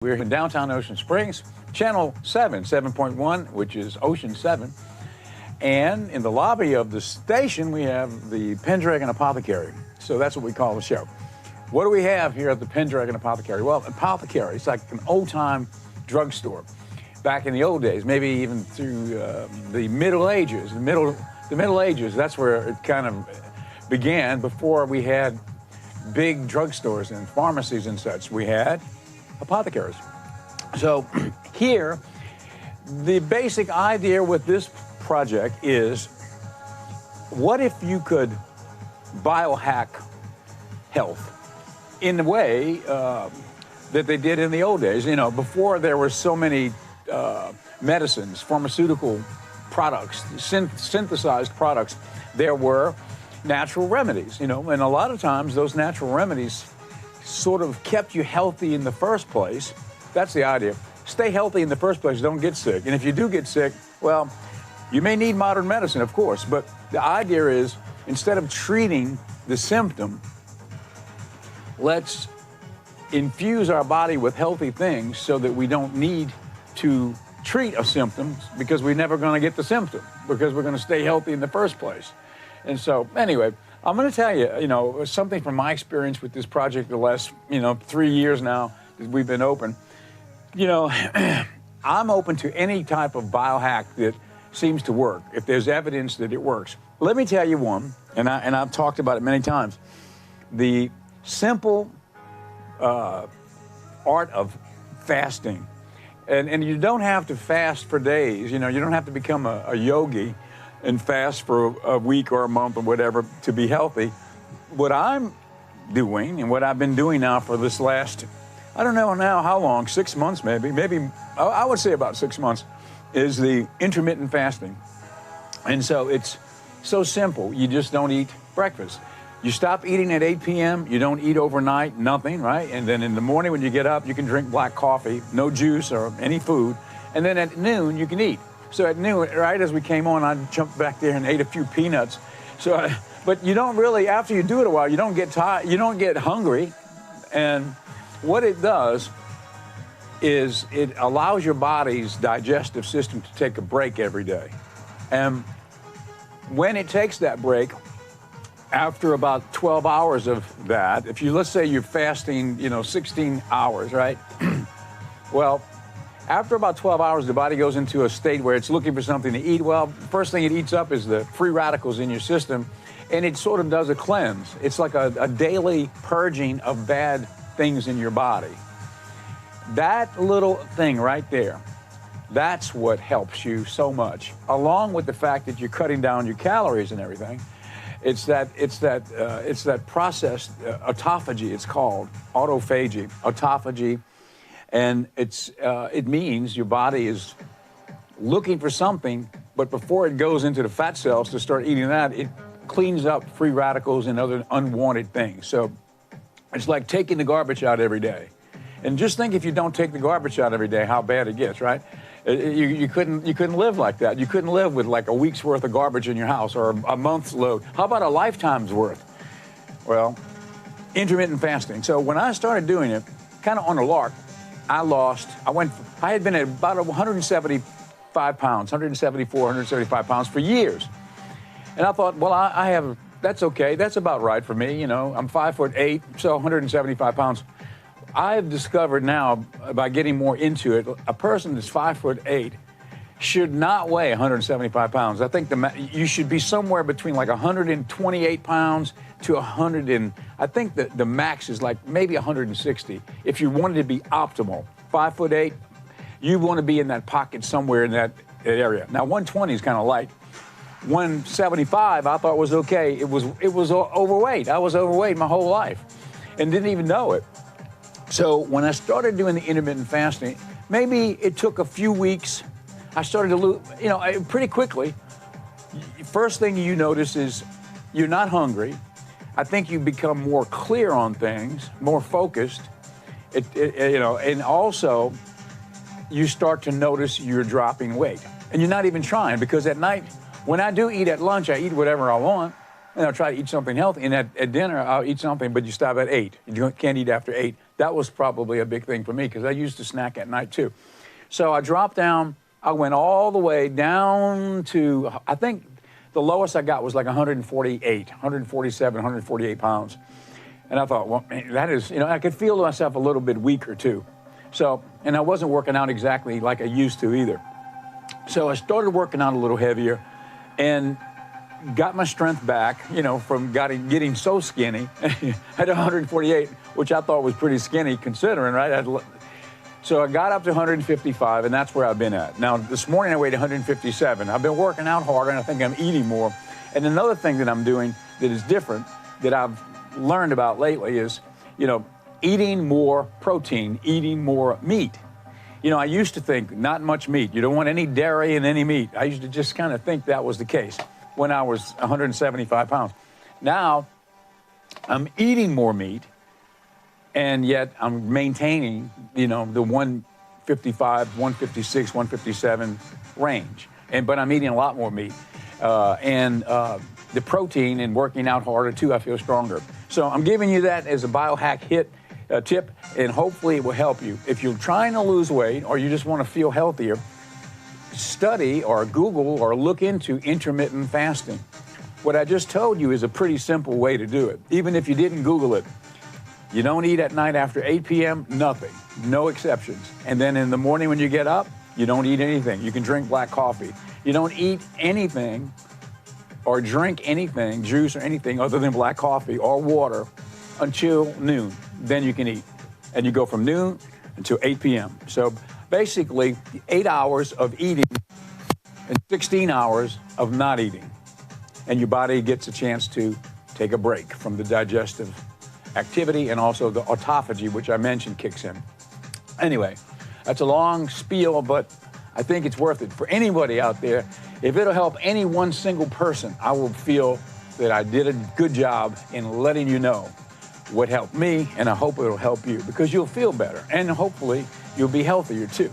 We're in downtown Ocean Springs, channel 7.1, which is Ocean 7. And in the lobby of the station, we have the Pendragon Apothecary. So that's what we call the show. What do we have here at the Pendragon Apothecary? Well, apothecary, it's like an old-time drugstore. Back in the old days, maybe even through the Middle Ages. The Middle Ages, that's where it kind of began. Before we had big drugstores and pharmacies and such, we had apothecaries. So here, the basic idea with this project is, what if you could biohack health in the way that they did in the old days? You know, before there were so many medicines, pharmaceutical products, synthesized products, there were natural remedies, you know, and a lot of times those natural remedies sort of kept you healthy in the first place. That's the idea. Stay healthy in the first place, don't get sick. And if you do get sick, well, you may need modern medicine, of course, but the idea is, instead of treating the symptom, let's infuse our body with healthy things so that we don't need to treat a symptom, because we're never going to get the symptom, because we're going to stay healthy in the first place. And so, anyway, I'm going to tell you, you know, something from my experience with this project the last, 3 years now that we've been open. You know, I'm open to any type of biohack that seems to work, if there's evidence that it works. Let me tell you one, and I've talked about it many times. The simple art of fasting. And you don't have to fast for days. You know, you don't have to become a yogi and fast for a week or a month or whatever to be healthy. What I'm doing, and what I've been doing now for this last, I don't know now how long, 6 months maybe, I would say about 6 months, is the intermittent fasting. And so it's so simple. You just don't eat breakfast. You stop eating at 8 p.m., you don't eat overnight, nothing, right? And then in the morning when you get up, you can drink black coffee, no juice or any food. And then at noon, you can eat. So at noon, right as we came on, I jumped back there and ate a few peanuts. But you don't really, after you do it a while, you don't get tired, you don't get hungry. And what it does is it allows your body's digestive system to take a break every day. And when it takes that break, after about 12 hours of that, if you, let's say you're fasting, 16 hours, right? Well, after about 12 hours, the body goes into a state where it's looking for something to eat. Well, first thing it eats up is the free radicals in your system, and it sort of does a cleanse. It's like a daily purging of bad things in your body. That little thing right there, that's what helps you so much, along with the fact that you're cutting down your calories and everything. It's that process, autophagy, it's called, autophagy, autophagy. And it means your body is looking for something, but before it goes into the fat cells to start eating that, it cleans up free radicals and other unwanted things. So it's like taking the garbage out every day. And just think, if you don't take the garbage out every day, how bad it gets, right? You couldn't live like that. You couldn't live with like a week's worth of garbage in your house, or a month's load. How about a lifetime's worth? Well, intermittent fasting. So when I started doing it, kind of on a lark, I had been at about 175 pounds, 174, 175 pounds for years. And I thought, well, that's okay. That's about right for me. I'm 5'8", so 175 pounds. I've discovered now, by getting more into it, a person that's 5'8" should not weigh 175 pounds. I think you should be somewhere between like 128 pounds to 100, and I think that the max is like maybe 160. If you wanted to be optimal, 5'8", you want to be in that pocket somewhere in that area. Now 120 is kind of light. 175 I thought was okay. It was overweight. I was overweight my whole life and didn't even know it. So when I started doing the intermittent fasting, maybe it took a few weeks. I started to lose, pretty quickly. First thing you notice is you're not hungry. I think you become more clear on things, more focused. And also you start to notice you're dropping weight, and you're not even trying, because at night, when I do eat at lunch, I eat whatever I want, and I'll try to eat something healthy. And at dinner, I'll eat something, but you stop at 8. You can't eat after 8. That was probably a big thing for me because I used to snack at night too. So I dropped down. I went all the way down to, I think the lowest I got was like 147, 148 pounds. And I thought, well, man, that is, I could feel myself a little bit weaker too. So, and I wasn't working out exactly like I used to either. So I started working out a little heavier and got my strength back, from getting so skinny at 148, which I thought was pretty skinny considering, right? So I got up to 155, and that's where I've been at. Now, this morning I weighed 157. I've been working out harder, and I think I'm eating more. And another thing that I'm doing that is different that I've learned about lately is, eating more protein, eating more meat. I used to think not much meat. You don't want any dairy and any meat. I used to just kind of think that was the case when I was 175 pounds. Now, I'm eating more meat, and yet I'm maintaining, the 155, 156, 157 range. But I'm eating a lot more meat. The protein and working out harder, too, I feel stronger. So I'm giving you that as a biohack tip, and hopefully it will help you. If you're trying to lose weight or you just want to feel healthier, study or Google or look into intermittent fasting. What I just told you is a pretty simple way to do it, even if you didn't Google it. You don't eat at night after 8 p.m., nothing, no exceptions. And then in the morning when you get up, you don't eat anything. You can drink black coffee. You don't eat anything or drink anything, juice or anything other than black coffee or water until noon. Then you can eat. And you go from noon until 8 p.m. So basically 8 hours of eating and 16 hours of not eating. And your body gets a chance to take a break from the digestive activity, and also the autophagy, which I mentioned, kicks in. Anyway, that's a long spiel, but I think it's worth it for anybody out there. If it'll help any one single person, I will feel that I did a good job in letting you know what helped me, and I hope it'll help you because you'll feel better, and hopefully you'll be healthier too.